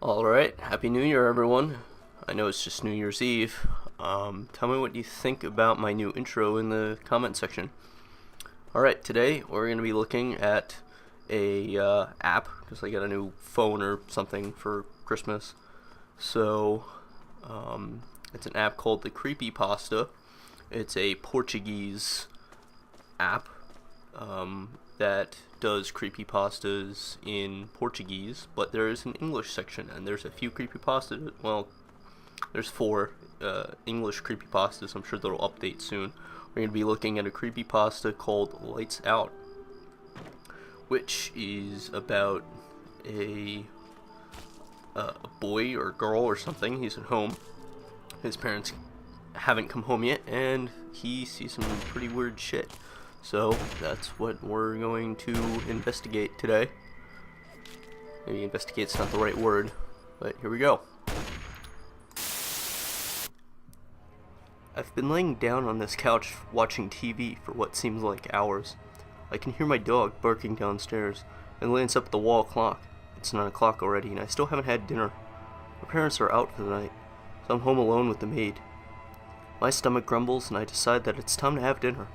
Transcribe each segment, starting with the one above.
Alright, Happy New Year, everyone. I know it's just New Year's Eve. Tell me what you think about my new intro in the comment section. Alright, today we're going to be looking at a app, because I got a new phone or something for Christmas. So, it's an app called the Creepypasta. It's a Portuguese app that does creepypastas in Portuguese, but there is an English section, and there's a few creepypastas. Well, there's 4 English creepypastas. I'm sure they'll update soon. We're going to be looking at a creepypasta called Lights Out, which is about a boy or girl or something. He's at home. His parents haven't come home yet, and he sees some pretty weird shit. So that's what we're going to investigate today. Maybe investigate's not the right word, but here we go. I've been laying down on this couch watching TV for what seems like hours. I can hear my dog barking downstairs and glance up at the wall clock. It's 9 o'clock already, and I still haven't had dinner. My parents are out for the night, so I'm home alone with the maid. My stomach grumbles, and I decide that it's time to have dinner.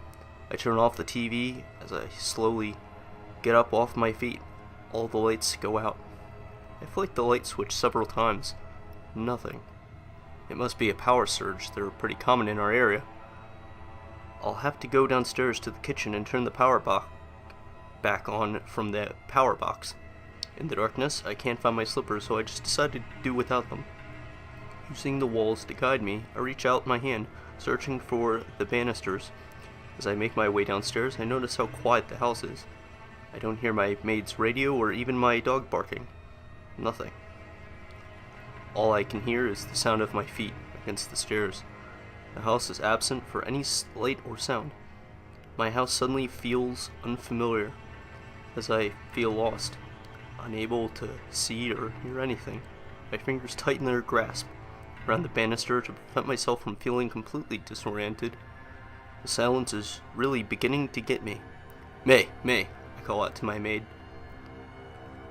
I turn off the TV as I slowly get up off my feet. All the lights go out. I flick the light switch several times. Nothing. It must be a power surge. They're pretty common in our area. I'll have to go downstairs to the kitchen and turn the power box back on from the power box. In the darkness, I can't find my slippers, so I just decided to do without them. Using the walls to guide me, I reach out my hand, searching for the banisters. As I make my way downstairs, I notice how quiet the house is. I don't hear my maid's radio or even my dog barking. Nothing. All I can hear is the sound of my feet against the stairs. The house is absent for any light or sound. My house suddenly feels unfamiliar, as I feel lost, unable to see or hear anything. My fingers tighten their grasp around the banister to prevent myself from feeling completely disoriented. The silence is really beginning to get me. May, I call out to my maid,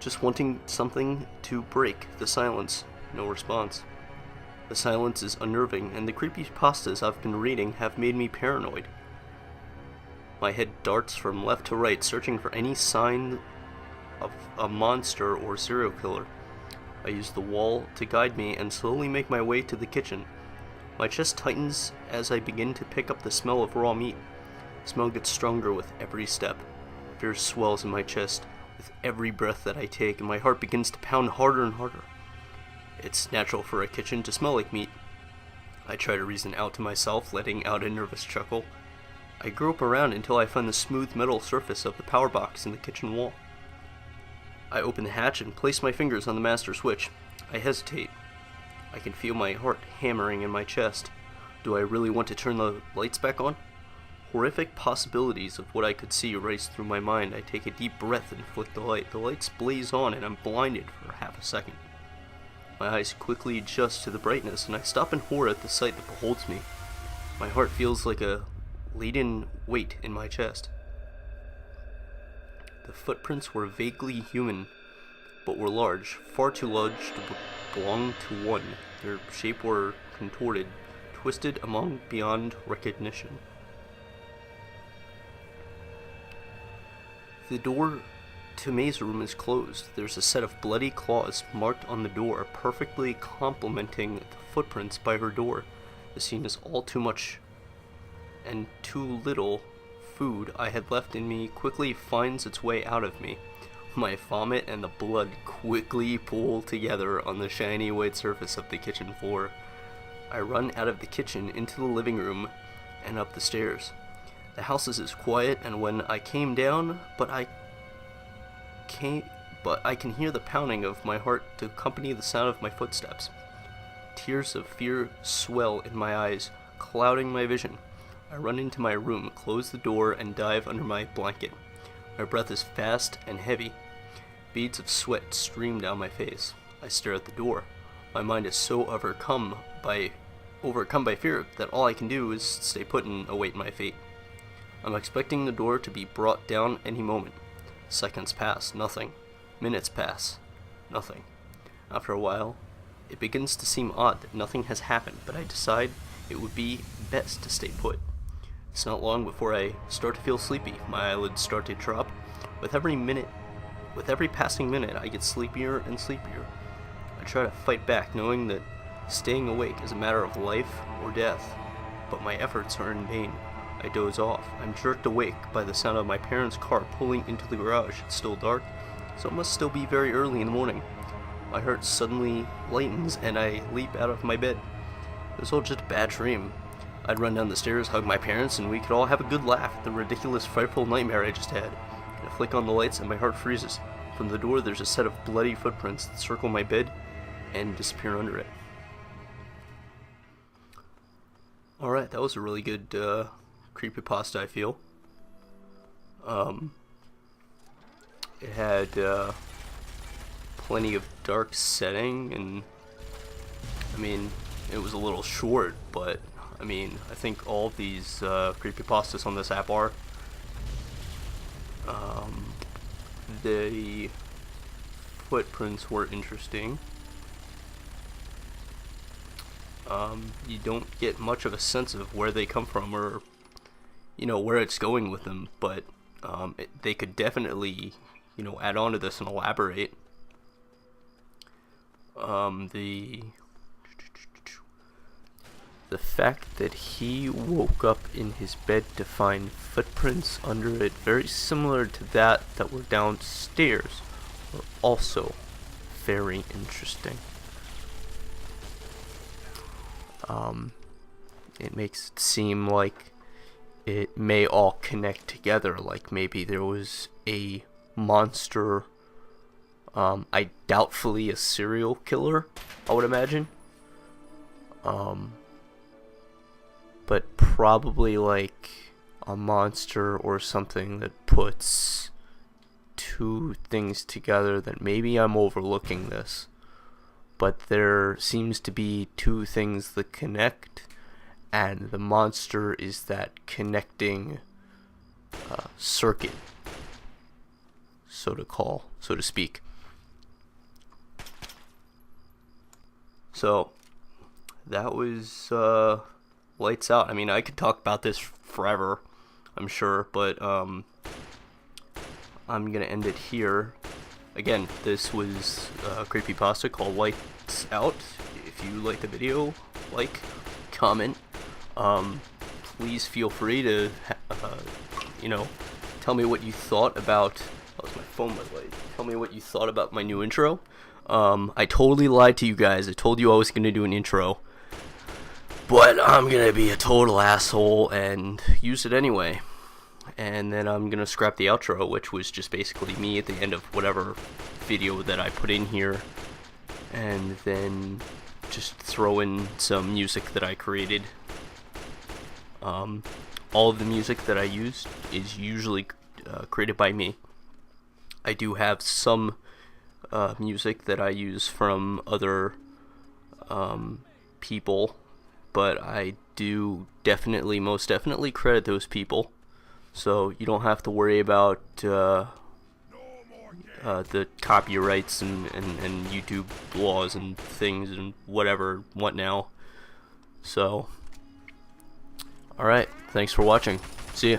just wanting something to break the silence. No response. The silence is unnerving, and the creepypastas I've been reading have made me paranoid. My head darts from left to right, searching for any sign of a monster or serial killer. I use the wall to guide me and slowly make my way to the kitchen. My chest tightens as I begin to pick up the smell of raw meat. The smell gets stronger with every step. Fear swells in my chest with every breath that I take, and my heart begins to pound harder and harder. It's natural for a kitchen to smell like meat. I try to reason out to myself, letting out a nervous chuckle. I grope around until I find the smooth metal surface of the power box in the kitchen wall. I open the hatch and place my fingers on the master switch. I hesitate. I can feel my heart hammering in my chest. Do I really want to turn the lights back on? Horrific possibilities of what I could see race through my mind. I take a deep breath and flick the light. The lights blaze on and I'm blinded for half a second. My eyes quickly adjust to the brightness, and I stop in horror at the sight that beholds me. My heart feels like a laden weight in my chest. The footprints were vaguely human, but were large, far too large to belong to one. Their shape were contorted, twisted among beyond recognition. The door to May's room is closed. There's a set of bloody claws marked on the door, perfectly complementing the footprints by her door. The scene is all too much, and too little food I had left in me quickly finds its way out of me. My vomit and the blood quickly pool together on the shiny white surface of the kitchen floor. I run out of the kitchen into the living room and up the stairs. The house is as quiet and when I came down, but I can hear the pounding of my heart to accompany the sound of my footsteps. Tears of fear swell in my eyes, clouding my vision. I run into my room, close the door, and dive under my blanket. My breath is fast and heavy. Beads of sweat stream down my face. I stare at the door. My mind is so overcome by fear that all I can do is stay put and await my fate. I'm expecting the door to be brought down any moment. Seconds pass, nothing. Minutes pass, nothing. After a while, it begins to seem odd that nothing has happened, but I decide it would be best to stay put. It's not long before I start to feel sleepy. My eyelids start to drop. With every passing minute, I get sleepier and sleepier. I try to fight back, knowing that staying awake is a matter of life or death, but my efforts are in vain. I doze off. I'm jerked awake by the sound of my parents' car pulling into the garage. It's still dark, so it must still be very early in the morning. My heart suddenly lightens, and I leap out of my bed. It was all just a bad dream. I'd run down the stairs, hug my parents, and we could all have a good laugh at the ridiculous, frightful nightmare I just had. I flick on the lights, and my heart freezes. From the door, there's a set of bloody footprints that circle my bed and disappear under it. Alright, that was a really good creepypasta, I feel. It had plenty of dark setting, and I mean, it was a little short, but I mean, I think all of these creepypastas on this app are. The footprints were interesting. You don't get much of a sense of where they come from, or where it's going with them, but they could definitely add on to this and elaborate. The fact that he woke up in his bed to find footprints under it very similar to that were downstairs were also very interesting. It makes it seem like it may all connect together, like maybe there was a monster, I doubtfully a serial killer, I would imagine, but probably like a monster or something that puts two things together. That maybe I'm overlooking this, but there seems to be two things that connect, and the monster is that connecting circuit, so to speak. So that was lights out. I mean, I could talk about this forever, I'm sure, but I'm gonna end it here. Again, this was a creepypasta called Lights Out. If you like the video, like, comment. Please feel free to, tell me what you thought about. That was my phone, by the way. Tell me what you thought about my new intro. I totally lied to you guys. I told you I was gonna do an intro, but I'm gonna be a total asshole and use it anyway. And then I'm gonna scrap the outro, which was just basically me at the end of whatever video that I put in here, and then just throw in some music that I created. All of the music that I used is usually created by me. I do have some music that I use from other people, but I do most definitely credit those people. So you don't have to worry about the copyrights and YouTube laws and things and what now. So, alright, thanks for watching. See ya.